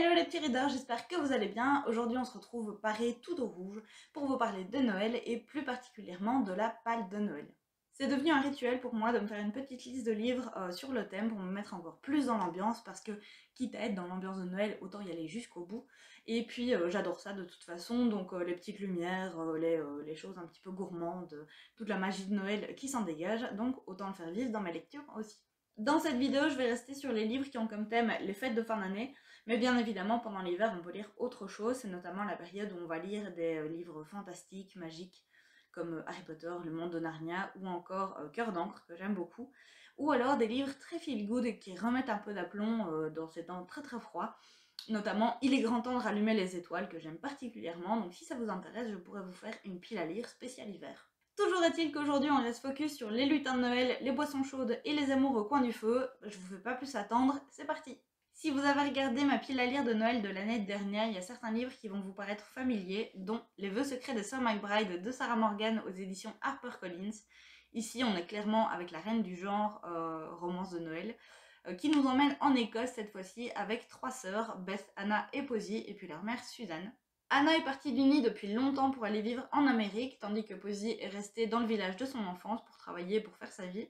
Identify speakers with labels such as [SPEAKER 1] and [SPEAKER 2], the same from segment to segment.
[SPEAKER 1] Hello les petits readers, j'espère que vous allez bien. Aujourd'hui on se retrouve paré tout au rouge pour vous parler de Noël et plus particulièrement de la palle de Noël. C'est devenu un rituel pour moi de me faire une petite liste de livres sur le thème pour me mettre encore plus dans l'ambiance parce que quitte à être dans l'ambiance de Noël, autant y aller jusqu'au bout. Et puis j'adore ça de toute façon, donc les petites lumières, les choses un petit peu gourmandes, toute la magie de Noël qui s'en dégage, donc autant le faire vivre dans ma lecture aussi. Dans cette vidéo, je vais rester sur les livres qui ont comme thème les fêtes de fin d'année, mais bien évidemment, pendant l'hiver, on peut lire autre chose. C'est notamment la période où on va lire des livres fantastiques, magiques, comme Harry Potter, Le Monde de Narnia, ou encore Cœur d'encre, que j'aime beaucoup. Ou alors des livres très feel-good et qui remettent un peu d'aplomb dans ces temps très très froids. Notamment Il est grand temps de rallumer les étoiles, que j'aime particulièrement. Donc si ça vous intéresse, je pourrais vous faire une pile à lire spéciale hiver. Toujours est-il qu'aujourd'hui on reste focus sur les lutins de Noël, les boissons chaudes et les amours au coin du feu. Je vous fais pas plus attendre, c'est parti! Si vous avez regardé ma pile à lire de Noël de l'année dernière, il y a certains livres qui vont vous paraître familiers, dont Les vœux secrets de Sir McBride de Sarah Morgan aux éditions HarperCollins. Ici on est clairement avec la reine du genre, romance de Noël, qui nous emmène en Écosse cette fois-ci avec trois sœurs, Beth, Anna et Posy, et puis leur mère Suzanne. Anna est partie du nid depuis longtemps pour aller vivre en Amérique, tandis que Posy est restée dans le village de son enfance pour travailler, pour faire sa vie.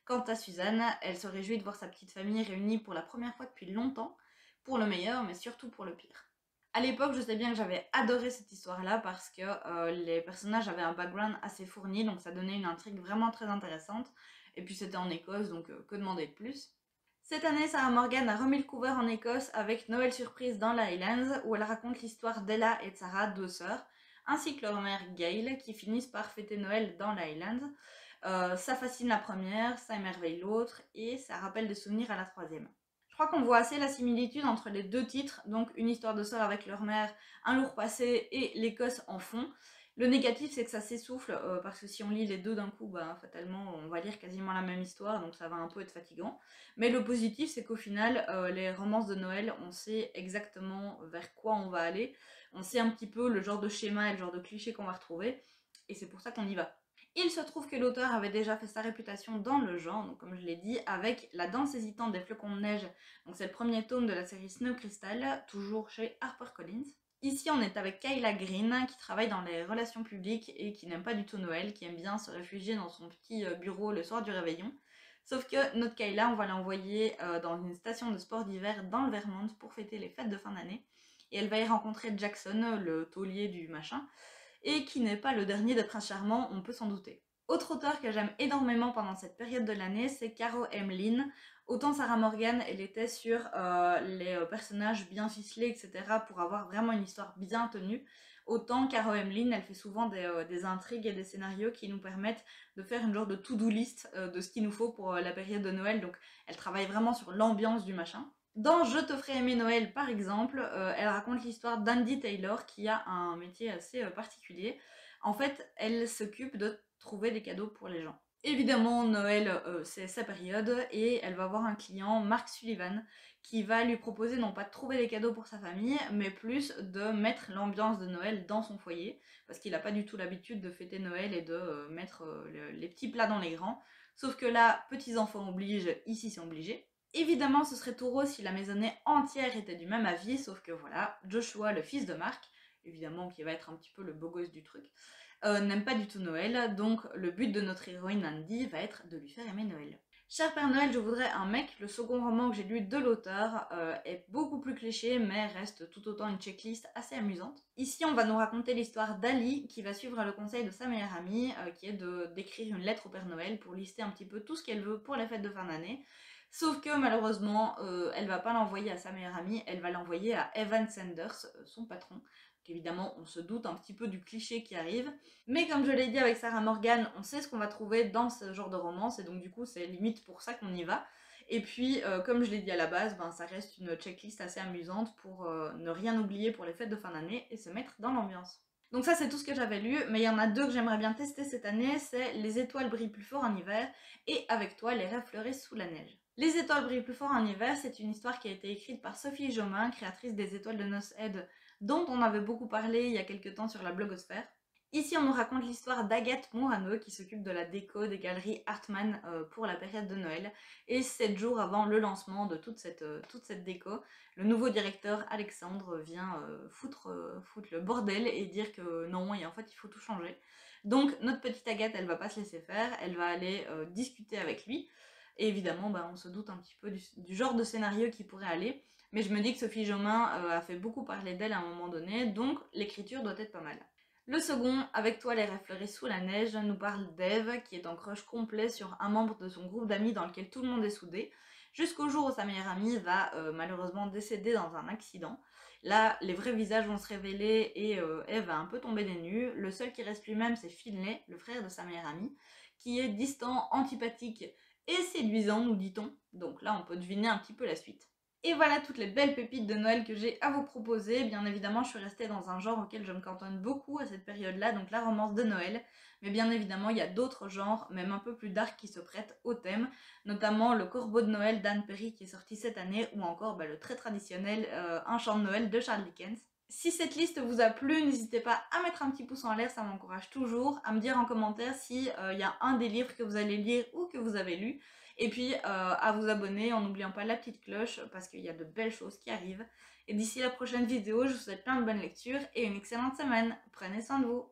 [SPEAKER 1] Quant à Suzanne, elle se réjouit de voir sa petite famille réunie pour la première fois depuis longtemps, pour le meilleur, mais surtout pour le pire. À l'époque, je sais bien que j'avais adoré cette histoire-là parce que les personnages avaient un background assez fourni, donc ça donnait une intrigue vraiment très intéressante. Et puis c'était en Écosse, donc que demander de plus? Cette année, Sarah Morgan a remis le couvert en Écosse avec Noël Surprise dans la Highlands, où elle raconte l'histoire d'Ella et de Sarah, deux sœurs, ainsi que leur mère Gail, qui finissent par fêter Noël dans la Highlands. Ça fascine la première, ça émerveille l'autre, et ça rappelle des souvenirs à la troisième. Je crois qu'on voit assez la similitude entre les deux titres, donc une histoire de sœurs avec leur mère, un lourd passé et l'Écosse en fond. Le négatif, c'est que ça s'essouffle, parce que si on lit les deux d'un coup, bah, fatalement, on va lire quasiment la même histoire, donc ça va un peu être fatigant. Mais le positif, c'est qu'au final, les romances de Noël, on sait exactement vers quoi on va aller. On sait un petit peu le genre de schéma et le genre de cliché qu'on va retrouver, et c'est pour ça qu'on y va. Il se trouve que l'auteur avait déjà fait sa réputation dans le genre, donc comme je l'ai dit, avec La danse hésitante des flocons de neige, donc c'est le premier tome de la série Snow Crystal, toujours chez HarperCollins. Ici, on est avec Kayla Green, qui travaille dans les relations publiques et qui n'aime pas du tout Noël, qui aime bien se réfugier dans son petit bureau le soir du réveillon. Sauf que notre Kayla, on va l'envoyer dans une station de sport d'hiver dans le Vermont pour fêter les fêtes de fin d'année. Et elle va y rencontrer Jackson, le taulier du machin, et qui n'est pas le dernier des princes charmants, on peut s'en douter. Autre auteur que j'aime énormément pendant cette période de l'année, c'est Caro M. Lynn. Autant Sarah Morgan, elle était sur les personnages bien ficelés, etc., pour avoir vraiment une histoire bien tenue. Autant Caro M. Lynn, elle fait souvent des intrigues et des scénarios qui nous permettent de faire une genre de to-do list de ce qu'il nous faut pour la période de Noël. Donc elle travaille vraiment sur l'ambiance du machin. Dans Je te ferai aimer Noël, par exemple, elle raconte l'histoire d'Andy Taylor qui a un métier assez particulier. En fait, elle s'occupe de trouver des cadeaux pour les gens. Évidemment, Noël, c'est sa période et elle va voir un client, Mark Sullivan, qui va lui proposer non pas de trouver des cadeaux pour sa famille, mais plus de mettre l'ambiance de Noël dans son foyer, parce qu'il n'a pas du tout l'habitude de fêter Noël et de mettre les petits plats dans les grands. Sauf que là, petits enfants obligent, ici c'est obligé. Évidemment, ce serait tout rose si la maisonnée entière était du même avis, sauf que voilà, Joshua, le fils de Mark, évidemment qui va être un petit peu le beau gosse du truc, n'aime pas du tout Noël, donc le but de notre héroïne Andy va être de lui faire aimer Noël. Cher Père Noël, je voudrais un mec, le second roman que j'ai lu de l'auteur, est beaucoup plus cliché, mais reste tout autant une checklist assez amusante. Ici, on va nous raconter l'histoire d'Ali, qui va suivre le conseil de sa meilleure amie, qui est d'écrire une lettre au Père Noël pour lister un petit peu tout ce qu'elle veut pour les fêtes de fin d'année. Sauf que malheureusement, elle va pas l'envoyer à sa meilleure amie, elle va l'envoyer à Evan Sanders, son patron. Donc évidemment, on se doute un petit peu du cliché qui arrive. Mais comme je l'ai dit avec Sarah Morgan, on sait ce qu'on va trouver dans ce genre de romance, et donc du coup, c'est limite pour ça qu'on y va. Et puis, comme je l'ai dit à la base, ben, ça reste une checklist assez amusante pour ne rien oublier pour les fêtes de fin d'année et se mettre dans l'ambiance. Donc ça, c'est tout ce que j'avais lu, mais il y en a deux que j'aimerais bien tester cette année, c'est Les étoiles brillent plus fort en hiver et Avec toi, les rêves fleurissent sous la neige. Les étoiles brillent plus fort en hiver, c'est une histoire qui a été écrite par Sophie Jomain, créatrice des Étoiles de Noces Aide, dont on avait beaucoup parlé il y a quelques temps sur la blogosphère. Ici, on nous raconte l'histoire d'Agathe Moraneux qui s'occupe de la déco des galeries Hartmann pour la période de Noël. Et 7 jours avant le lancement de toute cette déco, le nouveau directeur Alexandre vient foutre le bordel et dire que non, et en fait il faut tout changer. Donc notre petite Agathe, elle va pas se laisser faire, elle va aller discuter avec lui. Et évidemment, on se doute un petit peu du genre de scénario qui pourrait aller. Mais je me dis que Sophie Jomain a fait beaucoup parler d'elle à un moment donné, donc l'écriture doit être pas mal. Le second, Avec toi les rêves fleurissent sous la neige, nous parle d'Eve qui est en crush complet sur un membre de son groupe d'amis dans lequel tout le monde est soudé, jusqu'au jour où sa meilleure amie va malheureusement décéder dans un accident. Là, les vrais visages vont se révéler et Eve va un peu tomber des nues. Le seul qui reste lui-même, c'est Finlay, le frère de sa meilleure amie, qui est distant, antipathique et séduisant, nous dit-on. Donc là, on peut deviner un petit peu la suite. Et voilà toutes les belles pépites de Noël que j'ai à vous proposer. Bien évidemment, je suis restée dans un genre auquel je me cantonne beaucoup à cette période-là, donc la romance de Noël. Mais bien évidemment, il y a d'autres genres, même un peu plus dark, qui se prêtent au thème, notamment Le Corbeau de Noël d'Anne Perry qui est sorti cette année, ou encore le très traditionnel Un chant de Noël de Charles Dickens. Si cette liste vous a plu, n'hésitez pas à mettre un petit pouce en l'air, ça m'encourage toujours, à me dire en commentaire si y a un des livres que vous allez lire ou que vous avez lu, et puis à vous abonner en n'oubliant pas la petite cloche parce qu'il y a de belles choses qui arrivent. Et d'ici la prochaine vidéo, je vous souhaite plein de bonnes lectures et une excellente semaine. Prenez soin de vous.